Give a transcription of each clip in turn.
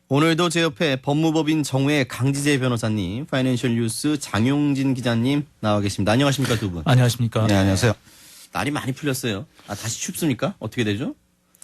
오늘도 제 옆에 법무법인 정우의 강지재 변호사님, 파이낸셜 뉴스 장용진 기자님 나와 계십니다. 안녕하십니까, 두 분. 안녕하십니까. 네, 안녕하세요. 날이 많이 풀렸어요. 다시 춥습니까? 어떻게 되죠?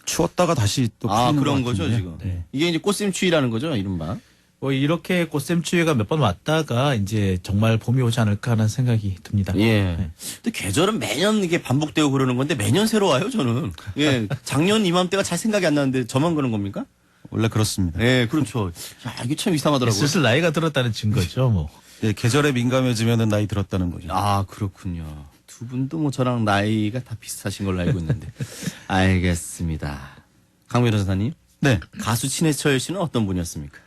추웠다가 다시 또 풀리는 그런 것 거죠, 같은데. 지금. 네. 이게 이제 꽃샘추위라는 거죠, 이른바. 뭐 이렇게 꽃샘추위가 몇 번 왔다가 이제 정말 봄이 오지 않을까 하는 생각이 듭니다. 예. 네. 근데 계절은 매년 이게 반복되고 그러는 건데 매년 새로 와요, 저는. 예. 작년 이맘때가 잘 생각이 안 나는데 저만 그런 겁니까? 원래 그렇습니다. 예, 그렇죠. 야, 이게 참 이상하더라고요. 슬슬 나이가 들었다는 증거죠, 뭐. 예, 계절에 민감해지면 나이 들었다는 거죠. 그렇군요. 두 분도 뭐 저랑 나이가 다 비슷하신 걸로 알고 있는데. 알겠습니다. 강 변호사님, 네. 가수 신해철 씨는 어떤 분이었습니까?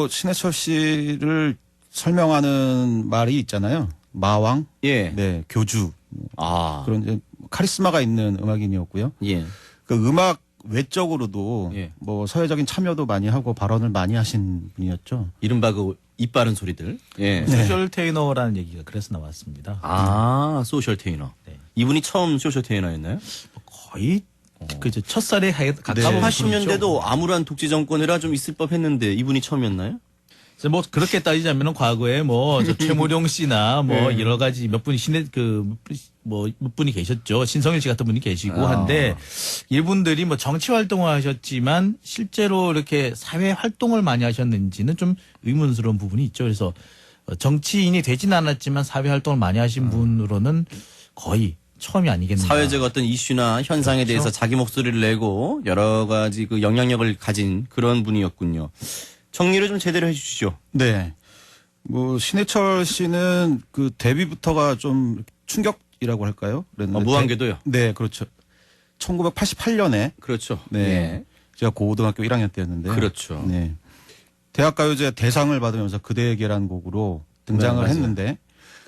신해철 씨를 설명하는 말이 있잖아요. 마왕, 예. 네, 교주. 그런 이제 카리스마가 있는 음악인이었고요. 예. 그 음악 외적으로도 예. 뭐 사회적인 참여도 많이 하고 발언을 많이 하신 분이었죠. 이른바 그 입 바른 소리들. 예. 네. 소셜 테이너라는 얘기가 그래서 나왔습니다. 소셜 테이너. 네. 이분이 처음 소셜 테이너였나요? 거의 그저 첫살에 가까운 80년대도 암울한 독재 정권이라 좀 있을 법 했는데 이분이 처음이었나요? 그래서 뭐 그렇게 따지자면은 과거에 뭐 저 최무룡 씨나 뭐 네. 여러 가지 몇 분이 몇 분이 계셨죠. 신성일 씨 같은 분이 계시고 한데 이분들이 뭐 정치 활동을 하셨지만 실제로 이렇게 사회 활동을 많이 하셨는지는 좀 의문스러운 부분이 있죠. 그래서 정치인이 되진 않았지만 사회 활동을 많이 하신 분으로는 거의 처음이 아니겠는가. 사회적 어떤 이슈나 현상에 대해서 자기 목소리를 내고 여러 가지 그 영향력을 가진 그런 분이었군요. 정리를 좀 제대로 해주시죠. 네. 뭐 신해철 씨는 그 데뷔부터가 좀 충격이라고 할까요? 무한궤도요. 네, 그렇죠. 1988년에 그렇죠. 네. 예. 제가 고등학교 1학년 때였는데. 그렇죠. 네. 대학가요제 대상을 받으면서 그대에게라는 곡으로 등장을 네, 맞아요. 했는데.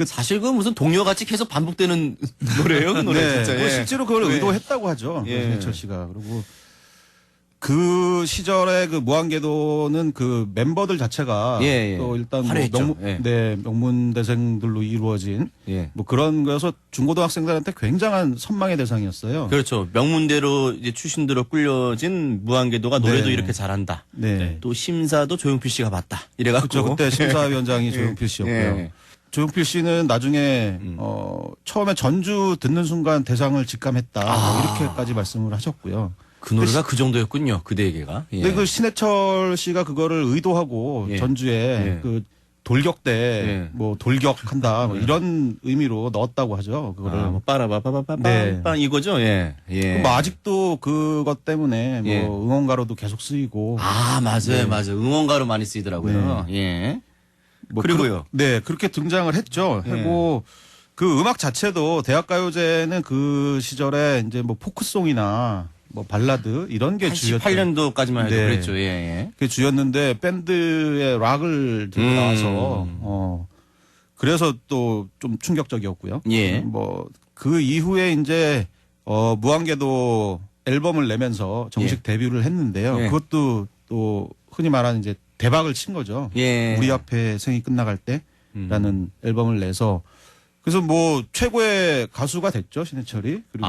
사실 그 무슨 동요같이 계속 반복되는 노래예요, 그 노래 네. 진짜. 뭐 예. 실제로 그걸 네. 의도했다고 하죠. 예. 신해철 씨가. 그리고 그 시절에 그 무한궤도는 그 멤버들 자체가 예, 예. 또 일단 뭐 화려했죠. 예. 명문대생들로 이루어진 예. 뭐 그런 거여서 중고등학생들한테 굉장한 선망의 대상이었어요. 그렇죠. 명문대로 이제 출신들로 끌려진 무한궤도가 노래도 네. 이렇게 잘한다. 네. 또 심사도 조용필 씨가 봤다. 이래갖고. 그렇죠. 그때 심사위원장이 조용필 씨였고요. 예. 조용필 씨는 나중에 처음에 전주 듣는 순간 대상을 직감했다. 뭐 이렇게까지 말씀을 하셨고요. 그 노래가 그 정도였군요. 그대에게가. 예. 근데 그 신해철 씨가 그거를 의도하고 예. 전주에 예. 그 돌격 때 예. 뭐 돌격한다 뭐 이런 의미로 넣었다고 하죠. 그거를. 뭐 빠라바바바바 네. 이거죠. 예. 예. 뭐 아직도 그것 때문에 뭐 예. 응원가로도 계속 쓰이고. 맞아요. 네. 맞아요. 응원가로 많이 쓰이더라고요. 예. 뭐 그리고요. 네, 그렇게 등장을 했죠. 예. 하고 그 음악 자체도 대학가요제는 그 시절에 이제 뭐 포크송이나 뭐 발라드 이런 게 주였죠. 88년도까지만 해도 네. 그랬죠. 예. 예. 그게 주였는데 밴드의 락을 들고 나와서 그래서 또 좀 충격적이었고요. 예. 뭐 그 이후에 이제 무한궤도 앨범을 내면서 정식 데뷔를 했는데요. 예. 그것도 또 흔히 말하는 이제 대박을 친 거죠. 예. 우리 앞에 생이 끝나갈 때라는 앨범을 내서 그래서 뭐 최고의 가수가 됐죠, 신해철이. 그리고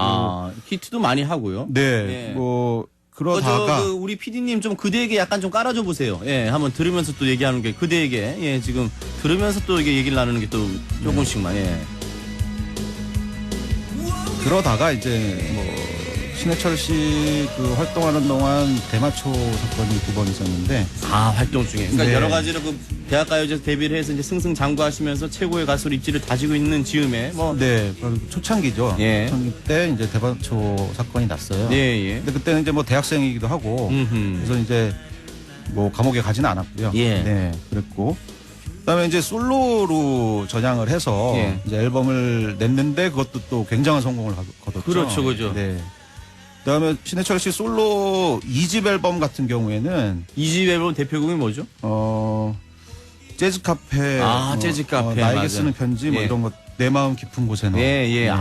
히트도 많이 하고요. 네. 예. 뭐 그러다가 우리 PD님 좀 그대에게 약간 좀 깔아줘 보세요. 예, 한번 들으면서 또 얘기하는 게 그대에게 예, 지금 들으면서 또 이게 얘기를 나누는 게 또 조금씩만 예. 그러다가 이제 뭐 신해철 씨 그 활동하는 동안 대마초 사건이 2번 있었는데 활동 중에. 그러니까 네. 여러 가지로 그 대학가요제 데뷔를 해서 이제 승승장구하시면서 최고의 가수로 입지를 다지고 있는 즈음에 뭐 네, 바로 초창기죠. 예. 초창기 때 이제 대마초 사건이 났어요. 예, 예. 근데 그때는 이제 뭐 대학생이기도 하고 그래서 이제 뭐 감옥에 가지는 않았고요. 예. 네, 그랬고 그다음에 이제 솔로로 전향을 해서 예. 이제 앨범을 냈는데 그것도 또 굉장한 성공을 거뒀죠. 그렇죠, 그죠. 네. 그다음에 신해철 씨 솔로 2집 앨범 같은 경우에는 이집 앨범 대표곡이 뭐죠? 재즈 카페, 재즈 카페, 나에게 맞아. 쓰는 편지 뭐 예. 이런 거 내 마음 깊은 곳에 너. 예, 예. 네.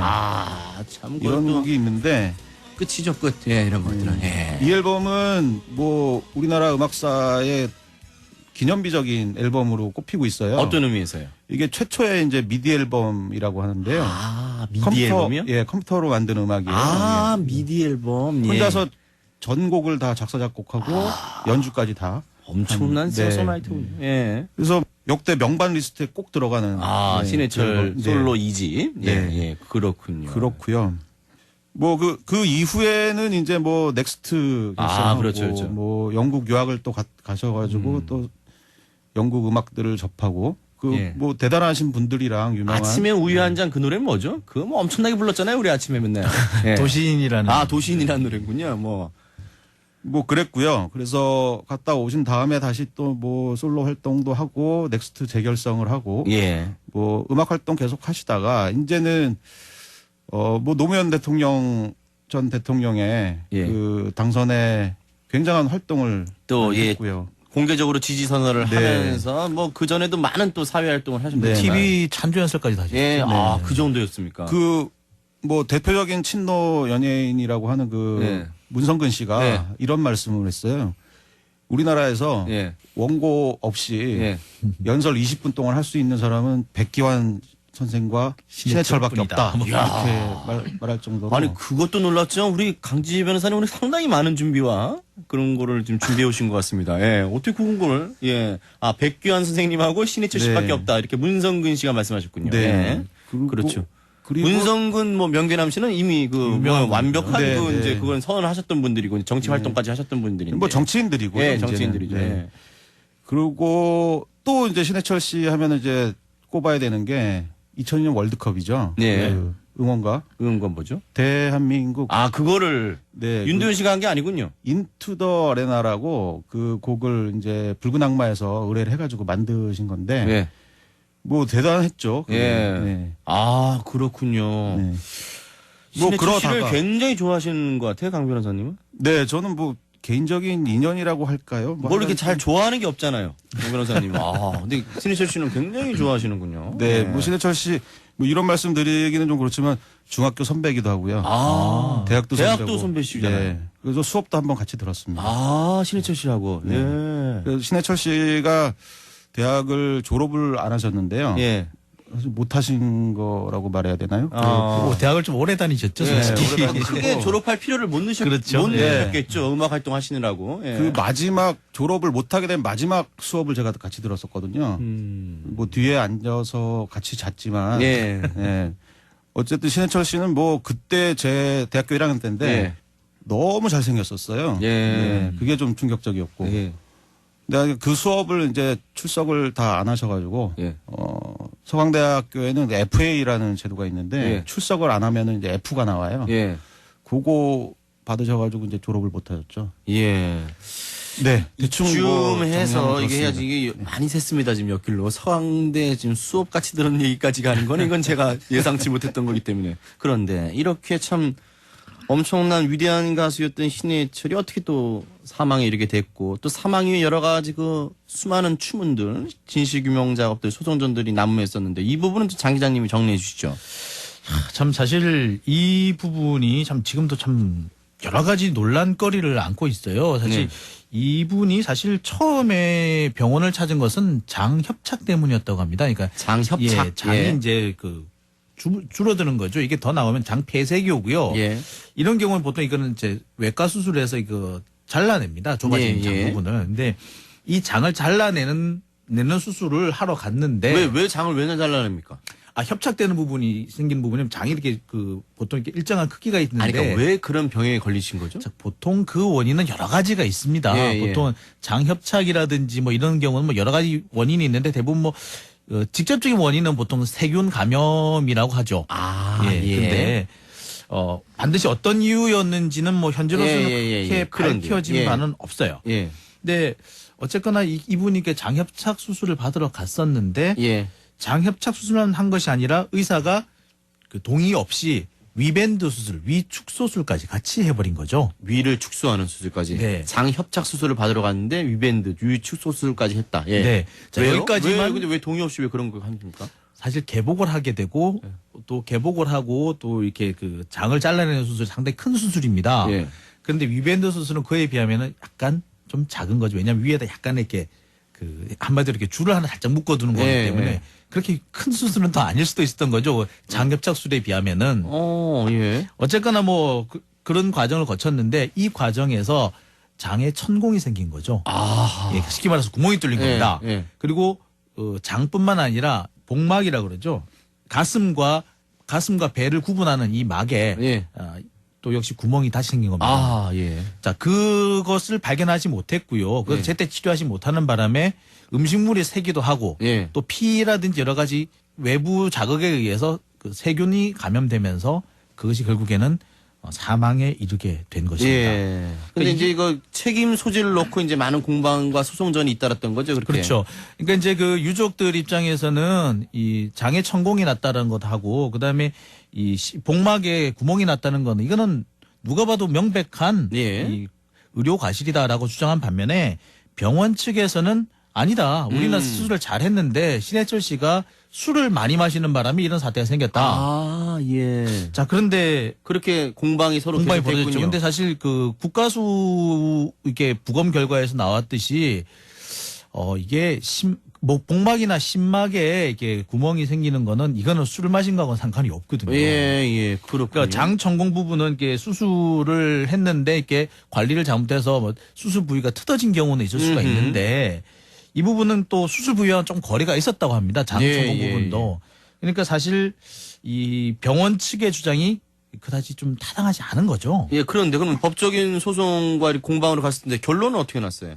참 이런 그것도 곡이 있는데 끝이죠, 끝. 예, 이런 것들은. 예. 이 앨범은 뭐 우리나라 음악사의 기념비적인 앨범으로 꼽히고 있어요. 어떤 의미에서요? 이게 최초의 이제 미디 앨범이라고 하는데요. 미디 앨범이요? 예, 컴퓨터로 만든 음악이에요. 예. 미디 앨범. 예. 혼자서 전곡을 다 작사 작곡하고 연주까지 다 엄청난 네. 소나이트군요. 예. 그래서 역대 명반 리스트에 꼭 들어가는 아, 네, 신해철 네. 솔로 2집. 예, 네. 예. 그렇군요. 그렇고요. 뭐 그 이후에는 이제 뭐 넥스트 결성하고 그렇죠, 그렇죠. 뭐 영국 유학을 또 가셔가지고 또 영국 음악들을 접하고 그 예. 뭐 대단하신 분들이랑 유명한 아침에 우유 한 잔 그 노래는 뭐죠? 그거 뭐 엄청나게 불렀잖아요. 우리 아침에 맨날. 예. 도시인이라는. 아, 도시인이라는 노래군요. 뭐. 뭐 그랬고요. 그래서 갔다 오신 다음에 다시 또 뭐 솔로 활동도 하고 넥스트 재결성을 하고 예. 뭐 음악 활동 계속 하시다가 이제는 뭐 노무현 대통령 전 대통령의 예. 그 당선에 굉장한 활동을 또, 많이 예. 했고요. 공개적으로 지지 선언을 네. 하면서 뭐 그 전에도 많은 또 사회 활동을 하셨는데. 네. TV 찬조 연설까지 다셨죠. 예. 네. 아, 그 정도였습니까? 그 뭐 대표적인 친노 연예인이라고 하는 그 네. 문성근 씨가 네. 이런 말씀을 했어요. 우리나라에서 예. 원고 없이 예. 연설 20분 동안 할 수 있는 사람은 백기환 선생과 신해철밖에 없다. 이렇게 말할 정도로. 아니 그것도 놀랐죠. 우리 강지희 변호사님 오늘 상당히 많은 준비와 그런 거를 좀 준비해 오신 것 같습니다. 예, 어떻게 그런 걸 예, 백규환 선생님하고 신해철 씨밖에 네. 없다 이렇게 문성근 씨가 말씀하셨군요. 네. 예. 그리고- 그렇죠. 그리고 문성근 뭐 명계남 씨는 이미 그 유명한 뭐 완벽한 네, 그 네. 이제 그건 선언을 하셨던 분들이고 정치 활동까지 하셨던 분들인데. 뭐 정치인들이고요. 예, 이제는. 정치인들이죠. 네. 예. 그리고 또 이제 신해철 씨 하면은 이제 꼽아야 되는 게 2002년 월드컵이죠. 네. 그 응원가 그건 뭐죠? 대한민국 그거를 네, 윤도현 씨가 한 게 아니군요. 인투 더 아레나라고 그 곡을 이제 붉은 악마에서 의뢰를 해가지고 만드신 건데 예. 뭐 대단했죠. 그게. 예. 네. 그렇군요. 네. 뭐 그러다가- 씨를 굉장히 좋아하시는 것 같아요, 강 변호사님은. 네, 저는 뭐 개인적인 인연이라고 할까요? 뭐 뭘 이렇게 하여간 잘 좋아하는 게 없잖아요, 강 변호사님. 근데 신해철 씨는 굉장히 좋아하시는군요. 네, 뭐 신해철 씨 뭐 이런 말씀 드리기는 좀 그렇지만 중학교 선배기도 하고요. 대학도 선배고. 선배시잖아요. 네. 그래서 수업도 한번 같이 들었습니다. 신해철 씨하고. 네. 그래서 신해철 씨가 대학을 졸업을 안 하셨는데요. 예. 사실 못 하신 거라고 말해야 되나요? 뭐 대학을 좀 오래 다니셨죠, 예, 솔직히. 크게 졸업할 필요를 못 그렇죠. 넣으셨겠죠. 음악 활동 하시느라고. 예. 그 마지막 졸업을 못 하게 된 마지막 수업을 제가 같이 들었었거든요. 뭐 뒤에 앉아서 같이 잤지만 예. 예. 어쨌든 신해철 씨는 뭐 그때 제 대학교 1학년 때인데 예. 너무 잘생겼었어요. 예. 네, 그게 좀 충격적이었고. 예. 근데 그 수업을 이제 출석을 다 안 하셔가지고 예. 서강대학교에는 FA라는 제도가 있는데 예. 출석을 안 하면은 이제 F가 나와요. 예. 그거 받으셔가지고 이제 졸업을 못 하셨죠. 예. 네. 대충 좀 뭐 해서 정리하면 이게 해야지 이게 많이 샜습니다 지금 옆길로 서강대 지금 수업 같이 들은 얘기까지 가는 건 이건 제가 예상치 못했던 거기 때문에 그런데 이렇게 참 엄청난 위대한 가수였던 신해철이 어떻게 또 사망에 이르게 됐고 또 사망 이후에 여러 가지 그 수많은 추문들 진실규명 작업들 소송전들이 난무했었는데 이 부분은 장 기자님이 정리해 주시죠. 참 사실 이 부분이 참 지금도 참 여러 가지 논란거리를 안고 있어요. 사실 네. 이분이 사실 처음에 병원을 찾은 것은 장협착 때문이었다고 합니다. 그러니까 장협착. 예, 장이 예. 이제 그 줄어드는 거죠. 이게 더 나오면 장폐색이오고요. 예. 이런 경우는 보통 이거는 이제 외과 수술해서 이거 잘라냅니다. 좁아진 예, 장 예. 부분을. 근데 이 장을 잘라내는 수술을 하러 갔는데 왜 장을 왜 잘라냅니까? 협착되는 부분이 생긴 부분이면 장이 이렇게 그 보통 이렇게 일정한 크기가 있는데 아니 그러니까 왜 그런 병에 걸리신 거죠? 자, 보통 그 원인은 여러 가지가 있습니다. 예, 예. 보통 장협착이라든지 뭐 이런 경우는 뭐 여러 가지 원인이 있는데 대부분 뭐 직접적인 원인은 보통 세균 감염이라고 하죠. 예. 근데 반드시 어떤 이유였는지는 뭐 현재로서는 그렇게 그런데, 밝혀진 예. 바는 없어요. 예. 근데 어쨌거나 이분이 그 장협착 수술을 받으러 갔었는데 예. 장협착 수술만 한 것이 아니라 의사가 그 동의 없이 위밴드 수술, 위축소술까지 같이 해버린 거죠. 위를 축소하는 수술까지. 네. 장협착 수술을 받으러 갔는데 위밴드, 위축소 수술까지 했다. 예. 네. 자, 왜요? 여기까지만 근데 왜 동의 없이 왜 그런 거 합니까? 사실 개복을 하게 되고 네. 또 개복을 하고 또 이렇게 그 장을 잘라내는 수술이 상당히 큰 수술입니다. 예. 그런데 위밴드 수술은 그에 비하면은 약간 좀 작은 거죠. 왜냐하면 위에다 약간 이렇게 그 한마디로 이렇게 줄을 하나 살짝 묶어두는 거기 예, 때문에 예. 그렇게 큰 수술은 더 아닐 수도 있었던 거죠. 장협착 수술에 비하면은. 예. 어쨌거나 뭐 그런 과정을 거쳤는데 이 과정에서 장에 천공이 생긴 거죠. 아. 예, 쉽게 말해서 구멍이 뚫린 예, 겁니다. 예. 그리고 장뿐만 아니라 복막이라 그러죠. 가슴과 배를 구분하는 이 막에 예. 또 역시 구멍이 다시 생긴 겁니다. 아, 예. 자, 그것을 발견하지 못했고요. 그걸 예. 제때 치료하지 못하는 바람에 음식물이 새기도 하고 예. 또 피라든지 여러 가지 외부 자극에 의해서 그 세균이 감염되면서 그것이 결국에는 사망에 이르게 된 것입니다. 예. 근데 이제 이거 책임 소지를 놓고 이제 많은 공방과 소송전이 잇따랐던 거죠, 그렇게. 그렇죠. 그러니까 이제 그 유족들 입장에서는 이 장에 천공이 났다는 것하고 그다음에 이 복막에 구멍이 났다는 거는 이거는 누가 봐도 명백한 예. 이 의료 과실이다라고 주장한 반면에 병원 측에서는 아니다. 우리는 수술을 잘 했는데 신해철 씨가 술을 많이 마시는 바람에 이런 사태가 생겼다. 아, 예. 자, 그런데 그렇게 공방이 서로 공방이 계속됐군요. 벌어졌죠. 근데 사실 그 국가수 이게 부검 결과에서 나왔듯이 이게 복막이나 심막에 이게 구멍이 생기는 거는 이거는 술을 마신 거하고는 상관이 없거든요. 예, 예. 그렇군요. 그러니까 장 천공 부분은 이게 수술을 했는데 이렇게 관리를 잘못해서 뭐 수술 부위가 틀어진 경우는 있을 수가 음흠. 있는데 이 부분은 또 수술 부위와 좀 거리가 있었다고 합니다. 장 예, 천공 예, 부분도. 그러니까 사실 이 병원 측의 주장이 그다지 좀 타당하지 않은 거죠. 예, 그런데 그럼 법적인 소송과 이렇게 공방으로 갔을 때 결론은 어떻게 났어요?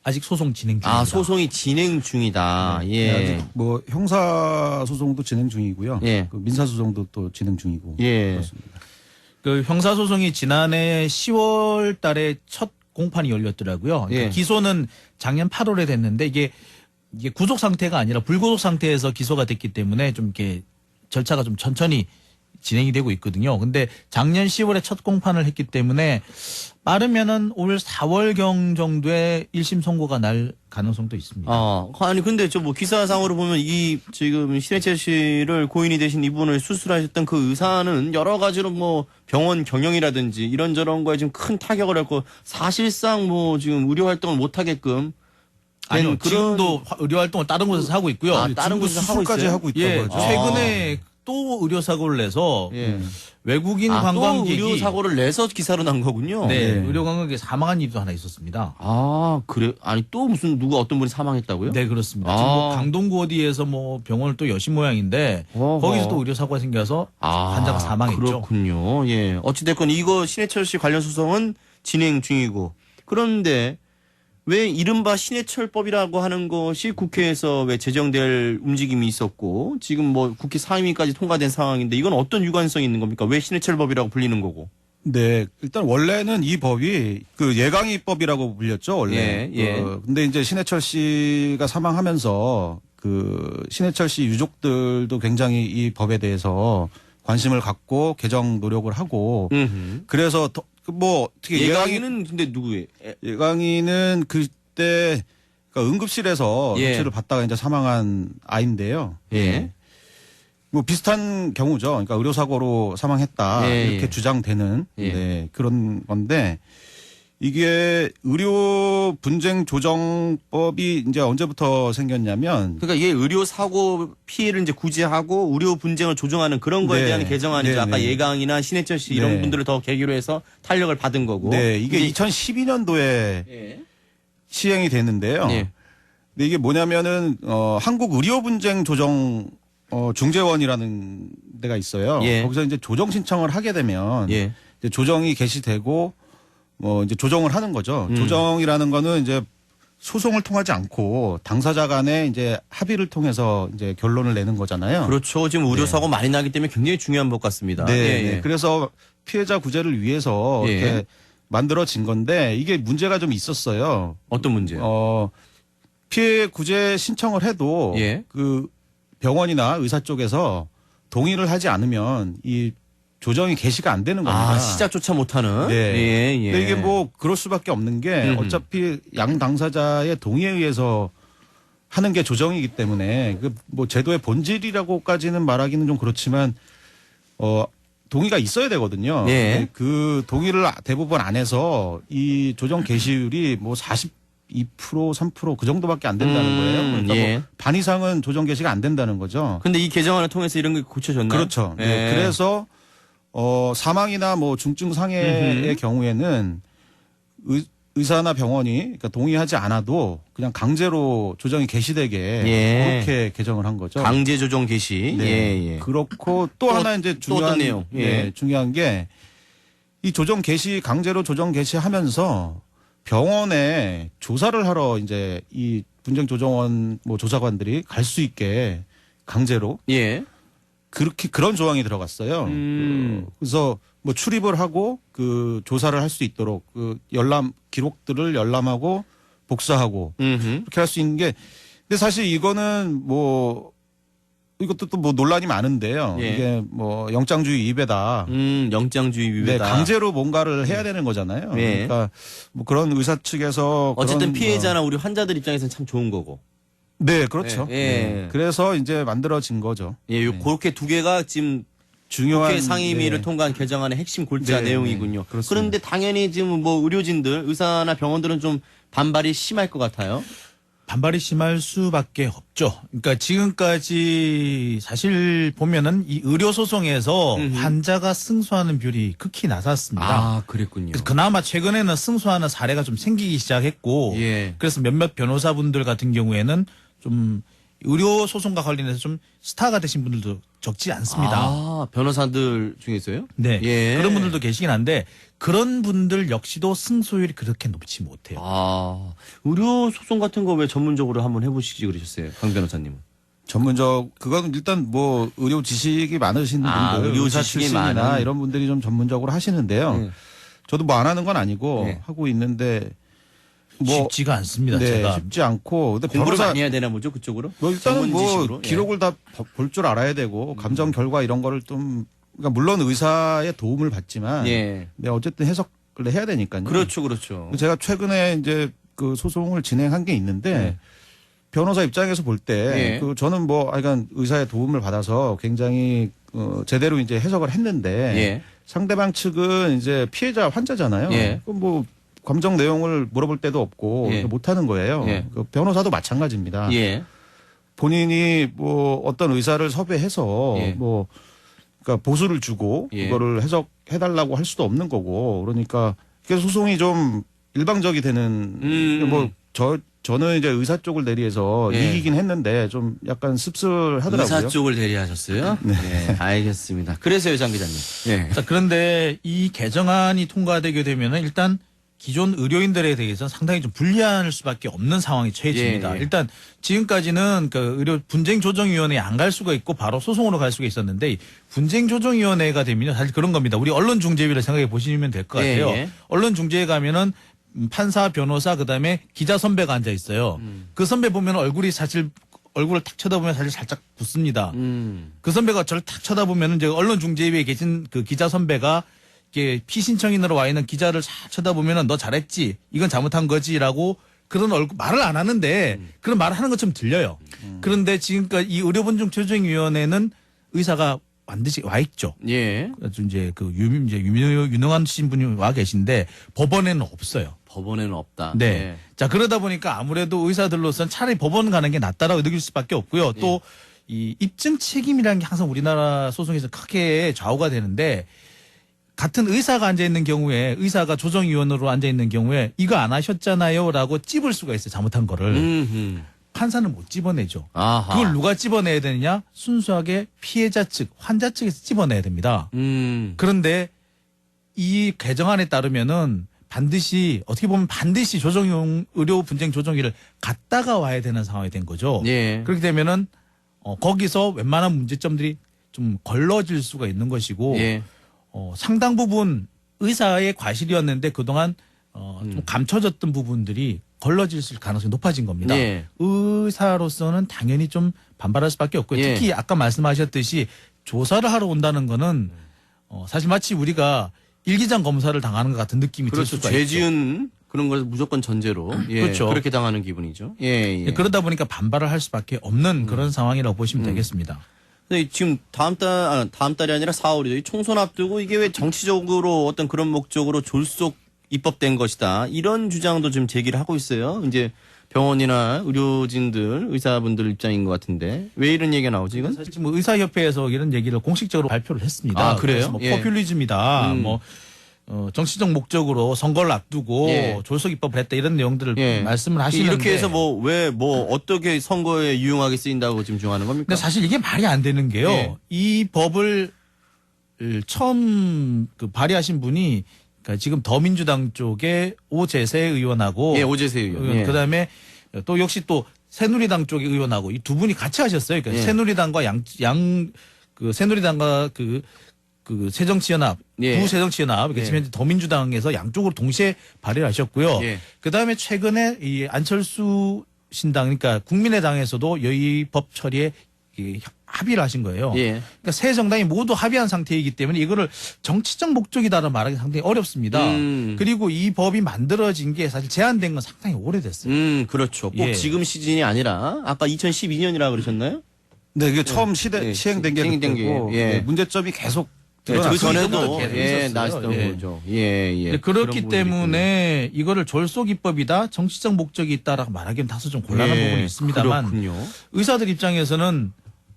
아직 소송 진행 중입니다. 아, 소송이 진행 중이다. 예. 아직 뭐 형사 소송도 진행 중이고요. 예. 그 민사 소송도 또 진행 중이고. 예. 그렇습니다. 그 형사 소송이 지난해 10월 달에 첫 공판이 열렸더라고요. 예. 기소는 작년 8월에 됐는데 이게 구속 상태가 아니라 불구속 상태에서 기소가 됐기 때문에 좀 이렇게 절차가 좀 천천히 진행이 되고 있거든요. 근데 작년 10월에 첫 공판을 했기 때문에 빠르면은 올 4월경 정도에 1심 선고가 날 가능성도 있습니다. 아니 근데 저 뭐 기사상으로 보면 이 지금 신해철 씨를 고인이 되신 이분을 수술하셨던 그 의사는 여러 가지로 뭐 병원 경영이라든지 이런저런 거에 지금 큰 타격을 했고 사실상 뭐 지금 의료 활동을 못 하게끔 아니요, 그런 지금도 의료 활동을 다른 곳에서 하고 있고요. 아, 다른 곳에서 하고 수술까지 있어요? 하고 있다고 예, 하죠. 최근에 또 의료 사고를 내서 예. 외국인 또 관광객이 의료 사고를 내서 기사로 난 거군요. 네, 네. 의료 관광객이 사망한 일도 하나 있었습니다. 아, 그래? 아니 또 무슨 누가 어떤 분이 사망했다고요? 네, 그렇습니다. 아. 지금 뭐 강동구 어디에서 뭐 병원을 또 여신 모양인데 어허. 거기서도 의료 사고가 생겨서 환자가 사망했죠. 그렇군요. 예. 어찌됐건 이거 신해철 씨 관련 소송은 진행 중이고. 그런데 왜 이른바 신해철법이라고 하는 것이 국회에서 왜 제정될 움직임이 있었고 지금 뭐 국회 상임위까지 통과된 상황인데 이건 어떤 유관성이 있는 겁니까? 왜 신해철법이라고 불리는 거고? 네, 일단 원래는 이 법이 그 예강이법이라고 불렸죠, 원래. 예, 예. 근데 이제 신해철 씨가 사망하면서 그 신해철 씨 유족들도 굉장히 이 법에 대해서 관심을 갖고 개정 노력을 하고 그래서 뭐 어떻게 예강이는 근데 누구예요? 예강이는 그때 그러니까 응급실에서 예. 조치를 받다가 이제 사망한 아이인데요. 예. 뭐 비슷한 경우죠. 그러니까 의료사고로 사망했다 예, 이렇게 예. 주장되는 예. 네, 그런 건데 이게 의료 분쟁 조정법이 이제 언제부터 생겼냐면 그러니까 이게 의료 사고 피해를 이제 구제하고 의료 분쟁을 조정하는 그런 거에 네. 대한 개정안이죠. 네, 아까 네. 예강이나 신해철 씨 이런 네. 분들을 더 계기로 해서 탄력을 받은 거고. 네, 이게 근데 2012년도에 예. 시행이 됐는데요. 예. 근데 이게 뭐냐면은 한국 의료 분쟁 조정 중재원이라는 데가 있어요. 예. 거기서 이제 조정 신청을 하게 되면 예. 이제 조정이 개시되고 뭐 이제 조정을 하는 거죠. 조정이라는 거는 이제 소송을 통하지 않고 당사자 간에 이제 합의를 통해서 이제 결론을 내는 거잖아요. 그렇죠. 지금 의료 사고 많이 나기 때문에 굉장히 중요한 법 같습니다. 네. 예, 네. 예. 그래서 피해자 구제를 위해서 예. 이렇게 만들어진 건데 이게 문제가 좀 있었어요. 어떤 문제요? 피해 구제 신청을 해도 예. 그 병원이나 의사 쪽에서 동의를 하지 않으면 이 조정이 개시가 안 되는 겁니다. 아, 시작조차 못하는. 네. 예, 예. 근데 이게 뭐 그럴 수밖에 없는 게 어차피 양 당사자의 동의에 의해서 하는 게 조정이기 때문에 그 뭐 제도의 본질이라고까지는 말하기는 좀 그렇지만 동의가 있어야 되거든요. 예. 근데 그 동의를 대부분 안 해서 이 조정 개시율이 뭐 42% 3% 그 정도밖에 안 된다는 거예요. 그러니까 예. 뭐 반 이상은 조정 개시가 안 된다는 거죠. 근데 이 개정안을 통해서 이런 게 고쳐졌나요? 그렇죠. 예. 네. 그래서 사망이나 뭐 중증 상해의 경우에는 의사나 병원이 그러니까 동의하지 않아도 그냥 강제로 조정이 개시되게 예. 그렇게 개정을 한 거죠. 강제 조정 개시. 네. 예, 예. 그렇고 또 하나 이제 또 어떤 중요한 내용? 예. 네, 중요한 게 이 조정 개시 강제로 조정 개시하면서 병원에 조사를 하러 이제 이 분쟁 조정원 뭐 조사관들이 갈 수 있게 강제로 예. 그렇게 그런 조항이 들어갔어요. 그래서 뭐 출입을 하고 그 조사를 할 수 있도록 그 열람 기록들을 열람하고 복사하고 음흠. 그렇게 할 수 있는 게 근데 사실 이거는 뭐 이것도 또 뭐 논란이 많은데요. 예. 이게 뭐 영장주의 위배다. 영장주의 네, 위배다. 강제로 뭔가를 해야 되는 거잖아요. 네. 그러니까 뭐 그런 의사 측에서 어쨌든 그런, 피해자나 우리 환자들 입장에서는 참 좋은 거고. 네, 그렇죠. 예, 예. 네. 그래서 이제 만들어진 거죠. 예, 그렇게 두 개가 지금 중요한 국회 상임위를 네. 통과한 개정안의 핵심 골자 네, 내용이군요. 네, 그렇습니다. 그런데 당연히 지금 뭐 의료진들, 의사나 병원들은 좀 반발이 심할 것 같아요. 반발이 심할 수밖에 없죠. 그러니까 지금까지 사실 보면은 이 의료 소송에서 환자가 승소하는 비율이 극히 낮았습니다. 아, 그랬군요. 그래서 그나마 최근에는 승소하는 사례가 좀 생기기 시작했고, 예. 그래서 몇몇 변호사분들 같은 경우에는 좀 의료 소송과 관련해서 좀 스타가 되신 분들도 적지 않습니다. 아, 변호사들 중에서요? 네, 예. 그런 분들도 계시긴 한데 그런 분들 역시도 승소율이 그렇게 높지 못해요. 아, 의료 소송 같은 거 왜 전문적으로 한번 해보시지 그러셨어요, 강 변호사님은? 그건 일단 뭐 의료 지식이 많으신 아, 분들, 의료 의사 지식이 출신이나 많은. 이런 분들이 좀 전문적으로 하시는데요. 네. 저도 뭐 안 하는 건 아니고 네. 하고 있는데 뭐 쉽지가 않습니다. 네, 제가 쉽지 않고 근데 공부를 변호사 많이 해야 되나 보죠, 그쪽으로? 뭐 일단은 전문 뭐 지식으로? 예. 기록을 다 볼 줄 알아야 되고 감정 결과 이런 거를 좀 그러니까 물론 의사의 도움을 받지만 예. 네, 어쨌든 해석을 해야 되니까요. 그렇죠, 그렇죠. 제가 최근에 이제 그 소송을 진행한 게 있는데 네. 변호사 입장에서 볼 때 예. 그 저는 뭐 하여간 의사의 도움을 받아서 굉장히 제대로 이제 해석을 했는데 예. 상대방 측은 이제 피해자 환자잖아요. 예. 그럼 뭐 감정 내용을 물어볼 데도 없고 예. 못 하는 거예요. 예. 그 변호사도 마찬가지입니다. 예. 본인이 뭐 어떤 의사를 섭외해서 예. 뭐 그러니까 보수를 주고 예. 그거를 해석해 달라고 할 수도 없는 거고 그러니까 그래서 소송이 좀 일방적이 되는 뭐 저는 이제 의사 쪽을 대리해서 예. 이기긴 했는데 좀 약간 씁쓸하더라고요. 의사 쪽을 대리하셨어요? 네. 알겠습니다. 그래서요, 장 기자님. 예. 자, 그런데 이 개정안이 통과되게 되면은 일단 기존 의료인들에 대해서 상당히 좀 불리할 수밖에 없는 상황이 처해집니다. 예, 예. 일단 지금까지는 그 의료 분쟁조정위원회에 안 갈 수가 있고 바로 소송으로 갈 수가 있었는데 이 분쟁조정위원회가 되면 사실 그런 겁니다. 우리 언론중재위를 생각해 보시면 될 것 예, 같아요. 예. 언론중재에 가면은 판사, 변호사, 그다음에 기자 선배가 앉아 있어요. 그 선배 보면 얼굴이 사실 얼굴을 탁 쳐다보면 사실 살짝 붓습니다. 그 선배가 저를 탁 쳐다보면 이제 언론중재위에 계신 그 기자 선배가 이게 피신청인으로 와 있는 기자를 싹 쳐다보면은 너 잘했지, 이건 잘못한 거지라고 그런 얼굴 말을 안 하는데 그런 말을 하는 것처럼 들려요. 그런데 지금까지 이 의료분쟁조정위원회는 의사가 반드시 와 있죠. 예. 그래서 이제 그 유능하신 분이 와 계신데 법원에는 없어요. 법원에는 없다. 네. 예. 자, 그러다 보니까 아무래도 의사들로서는 차라리 법원 가는 게 낫다라고 느낄 수밖에 없고요. 또 이 입증 책임이라는 게 항상 우리나라 소송에서 크게 좌우가 되는데 같은 의사가 앉아 있는 경우에 의사가 조정위원으로 앉아 있는 경우에 이거 안 하셨잖아요라고 찝을 수가 있어요. 잘못한 거를. 판사는 못 집어내죠. 아하. 그걸 누가 집어내야 되느냐? 순수하게 피해자 측, 환자 측에서 집어내야 됩니다. 그런데 이 개정안에 따르면은 어떻게 보면 반드시 의료 분쟁 조정위를 갔다가 와야 되는 상황이 된 거죠. 예. 그렇게 되면은 거기서 웬만한 문제점들이 좀 걸러질 수가 있는 것이고 예. 상당 부분 의사의 과실이었는데 그동안 좀 감춰졌던 부분들이 걸러질 가능성이 높아진 겁니다. 예. 의사로서는 당연히 좀 반발할 수밖에 없고요. 예. 특히 아까 말씀하셨듯이 조사를 하러 온다는 거는 사실 마치 우리가 일기장 검사를 당하는 것 같은 느낌이 들 그렇죠. 수가 죄 있죠. 지은 그런 걸 무조건 전제로. 예. 그렇죠. 그렇게 당하는 기분이죠. 예. 예. 그러다 보니까 반발을 할 수밖에 없는 그런 상황이라고 보시면 되겠습니다. 근데 지금 다음 달이 아니라 4월이죠. 이 총선 앞두고 이게 왜 정치적으로 어떤 그런 목적으로 졸속 입법된 것이다. 이런 주장도 지금 제기를 하고 있어요. 이제 병원이나 의료진들, 의사분들 입장인 것 같은데 왜 이런 얘기가 나오지 이건? 사실 뭐 의사협회에서 이런 얘기를 공식적으로 발표를 했습니다. 아, 그래요? 그래서 뭐 예. 포퓰리즘이다. 뭐 정치적 목적으로 선거를 앞두고 예. 졸속 입법을 했다 이런 내용들을 예. 말씀을 하시는데 이렇게 해서 뭐 어떻게 선거에 유용하게 쓰인다고 지금 주장하는 겁니까? 근데 사실 이게 말이 안 되는 게요. 예. 이 법을 처음 발의하신 분이 그러니까 지금 더민주당 쪽에 오재세 의원하고 예, 오재세 의원. 예. 그다음에 또 역시 또 새누리당 쪽의 의원하고 이 두 분이 같이 하셨어요. 그러니까 예. 새누리당과 새누리당과 그 새정치연합, 예. 두 새정치연합, 예. 지금 현재 더민주당에서 양쪽으로 동시에 발의를 하셨고요. 예. 그 다음에 최근에 이 안철수 신당, 그러니까 국민의당에서도 이 법 처리에 합의를 하신 거예요. 예. 그러니까 세 정당이 모두 합의한 상태이기 때문에 이거를 정치적 목적이다라는 말하기 상당히 어렵습니다. 그리고 이 법이 만들어진 게 사실 제한된 건 상당히 오래됐어요. 그렇죠. 꼭 예. 지금 시즌이 아니라 아까 2012년이라 그러셨나요? 네, 이게 처음 예. 시행된 게 시행된 게, 그때고 예. 네, 문제점이 계속 그 드러났어요. 전에도 계속 예, 있었어요. 나왔던 예. 거죠. 예, 예. 네, 그렇기 그런 부분이 때문에 이거를 졸속 입법이다, 정치적 목적이 있다라고 말하기는 다소 좀 있군요. 곤란한 예, 부분이 있습니다만 그렇군요. 의사들 입장에서는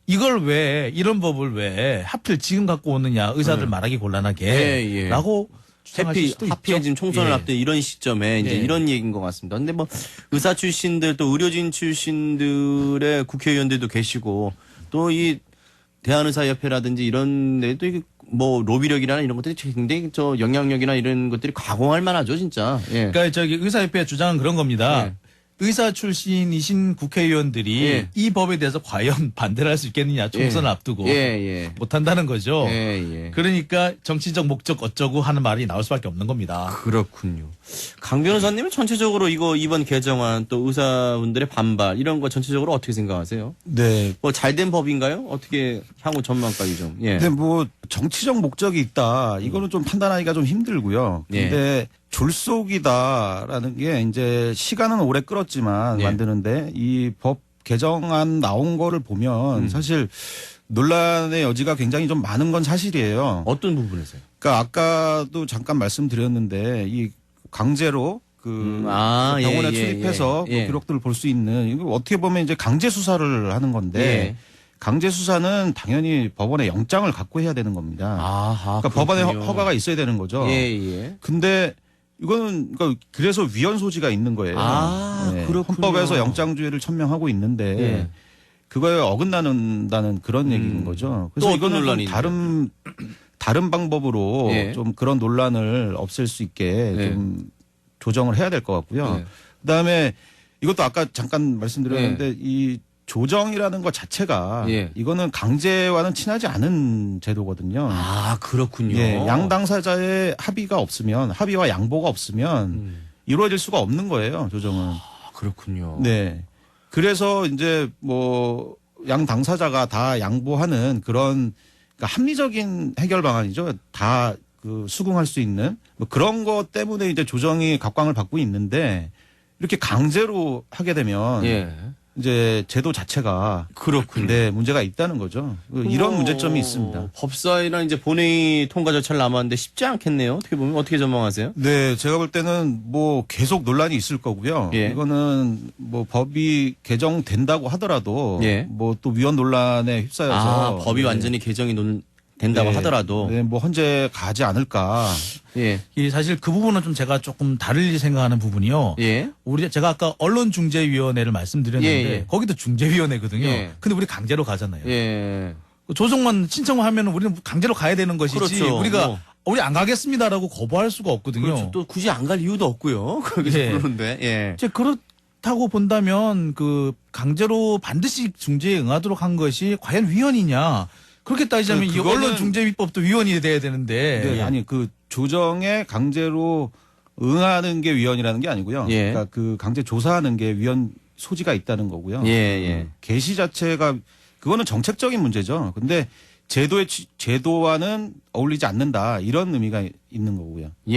이걸 왜 이런 법을 왜 하필 지금 갖고 오느냐 의사들 말하기 곤란하게 예, 예. 라고 주장하실 수도 하필 있죠. 지금 총선을 예. 앞둔 이런 시점에 이제 예. 이런 얘기인 것 같습니다. 근데 뭐 의사 출신들 또 의료진 출신들의 국회의원들도 계시고 또 이 대한의사협회라든지 이런 데도 이게 뭐 로비력이나 이런 것들이 굉장히 저 영향력이나 이런 것들이 가공할 만하죠, 진짜. 예. 그러니까 저기 의사협회 주장은 그런 겁니다. 예. 의사 출신이신 국회의원들이 예. 이 법에 대해서 과연 반대를 할 수 있겠느냐 총선을 예. 앞두고 예, 예. 못한다는 거죠. 예, 예. 그러니까 정치적 목적 어쩌고 하는 말이 나올 수밖에 없는 겁니다. 그렇군요. 강 변호사님은 전체적으로 이번 개정안 또 의사분들의 반발 이런 거 전체적으로 어떻게 생각하세요? 네. 뭐 잘된 법인가요? 어떻게 향후 전망까지 좀. 예. 근데 뭐 정치적 목적이 있다. 이거는 좀 판단하기가 좀 힘들고요. 예. 근데 졸속이다라는 게 이제 시간은 오래 끌었지만 예. 만드는데 이 법 개정안 나온 거를 보면 사실 논란의 여지가 굉장히 좀 많은 건 사실이에요. 어떤 부분에서요? 그러니까 아까도 잠깐 말씀드렸는데 이 강제로 그 아, 병원에 예, 예, 출입해서 예. 그 기록들을 볼 수 있는 이거 어떻게 보면 이제 강제 수사를 하는 건데 예. 강제 수사는 당연히 법원에 영장을 갖고 해야 되는 겁니다. 아하. 그러니까 법원에 그렇군요. 허가가 있어야 되는 거죠. 예, 예. 근데 이거는 그러니까 그래서 위헌 소지가 있는 거예요. 아, 그렇군요. 헌법에서 영장주의를 천명하고 있는데 예. 그거에 어긋나는다는 그런 얘기인 거죠. 그래서 또 어떤 이거는 논란이 좀 다른 방법으로 예. 좀 그런 논란을 없앨 수 있게 예. 좀 조정을 해야 될 것 같고요. 예. 그다음에 이것도 아까 잠깐 말씀드렸는데 이 조정이라는 것 자체가 예. 이거는 강제와는 친하지 않은 제도거든요. 아, 그렇군요. 예, 양 당사자의 합의와 양보가 없으면 이루어질 수가 없는 거예요, 조정은. 아, 그렇군요. 네. 그래서 이제 뭐 양 당사자가 다 양보하는 그런 그러니까 합리적인 해결 방안이죠. 다 그 수긍할 수 있는 뭐 그런 것 때문에 이제 조정이 각광을 받고 있는데 이렇게 강제로 하게 되면 예. 이제 제도 자체가 그렇군요. 네, 문제가 있다는 거죠. 이런 뭐, 문제점이 있습니다. 법사위랑 이제 본회의 통과 절차를 남았는데 쉽지 않겠네요. 어떻게 보면 어떻게 전망하세요? 네, 제가 볼 때는 뭐 계속 논란이 있을 거고요. 예. 이거는 뭐 법이 개정된다고 하더라도 예. 뭐 또 위헌 논란에 휩싸여서 법이 네. 완전히 개정이 된다고 네. 하더라도 네, 뭐 헌재 가지 않을까. 예. 이 사실 그 부분은 좀 제가 조금 다르게 생각하는 부분이요. 예. 제가 아까 언론중재위원회를 말씀드렸는데 예, 예. 거기도 중재위원회거든요. 예. 근데 우리 강제로 가잖아요. 예. 조정만 신청을 하면 우리는 강제로 가야 되는 것이지 그렇죠. 우리가 뭐. 우리 안 가겠습니다라고 거부할 수가 없거든요. 그렇죠. 또 굳이 안 갈 이유도 없고요. 거기서 예. 부르는데. 예. 이제 그렇다고 본다면 그 강제로 반드시 중재에 응하도록 한 것이 과연 위헌이냐? 그렇게 따지자면 이 그거는- 언론중재위법도 위헌이 돼야 되는데. 네, 아니 그 조정에 강제로 응하는 게 위헌이라는 게 아니고요. 예. 그러니까 그 강제 조사하는 게 위헌 소지가 있다는 거고요. 예, 예. 개시 자체가 그거는 정책적인 문제죠. 근데 제도와는 어울리지 않는다 이런 의미가 있는 거고요. 예,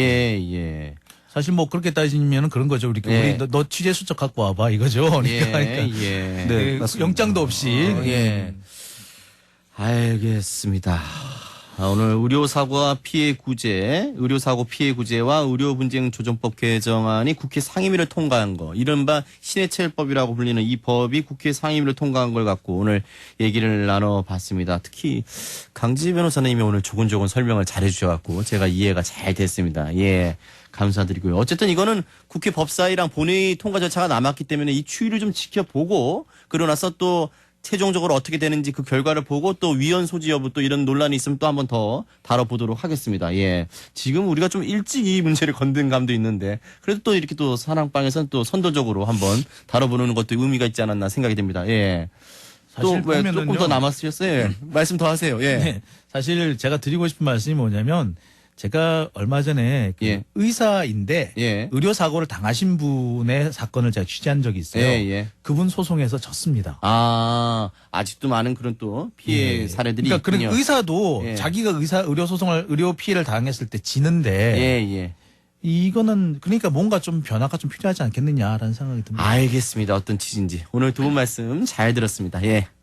예. 사실 뭐 그렇게 따지면 그런 거죠. 예. 우리 너 취재 수첩 갖고 와봐 이거죠. 예, 그러니까 예. 네, 그 맞습니다. 영장도 없이. 예. 알겠습니다. 오늘 의료사고와 피해 구제, 의료사고 피해 구제와 의료분쟁 조정법 개정안이 국회 상임위를 통과한 거, 이른바 신해철법이라고 불리는 이 법이 국회 상임위를 통과한 걸 갖고 오늘 얘기를 나눠봤습니다. 특히 강지 변호사님이 오늘 조곤조곤 설명을 잘해주셔갖고 제가 이해가 잘 됐습니다. 예. 감사드리고요. 어쨌든 이거는 국회 법사위랑 본회의 통과 절차가 남았기 때문에 이 추이를 좀 지켜보고 그러고 나서 또 최종적으로 어떻게 되는지 그 결과를 보고 또 위헌 소지 여부 또 이런 논란이 있으면 또 한 번 더 다뤄보도록 하겠습니다. 예. 지금 우리가 좀 일찍 이 문제를 건든 감도 있는데 그래도 또 이렇게 또 사랑방에서는 또 선도적으로 한번 다뤄보는 것도 의미가 있지 않았나 생각이 됩니다. 예. 또 사실 왜 보면은요. 조금 더 남았으셨어요? 예. 말씀 더 하세요. 예. 네, 사실 제가 드리고 싶은 말씀이 뭐냐면 제가 얼마 전에 그 예. 의사인데 예. 의료 사고를 당하신 분의 사건을 제가 취재한 적이 있어요. 예, 예. 그분 소송에서 졌습니다. 아직도 많은 그런 또 피해 예. 사례들이 그러니까 있군요. 그런 의사도 예. 자기가 의료 피해를 당했을 때 지는데 예, 예. 이거는 그러니까 뭔가 좀 변화가 좀 필요하지 않겠느냐라는 생각이 듭니다. 알겠습니다. 어떤 취지인지. 오늘 두 분 말씀 잘 들었습니다. 예.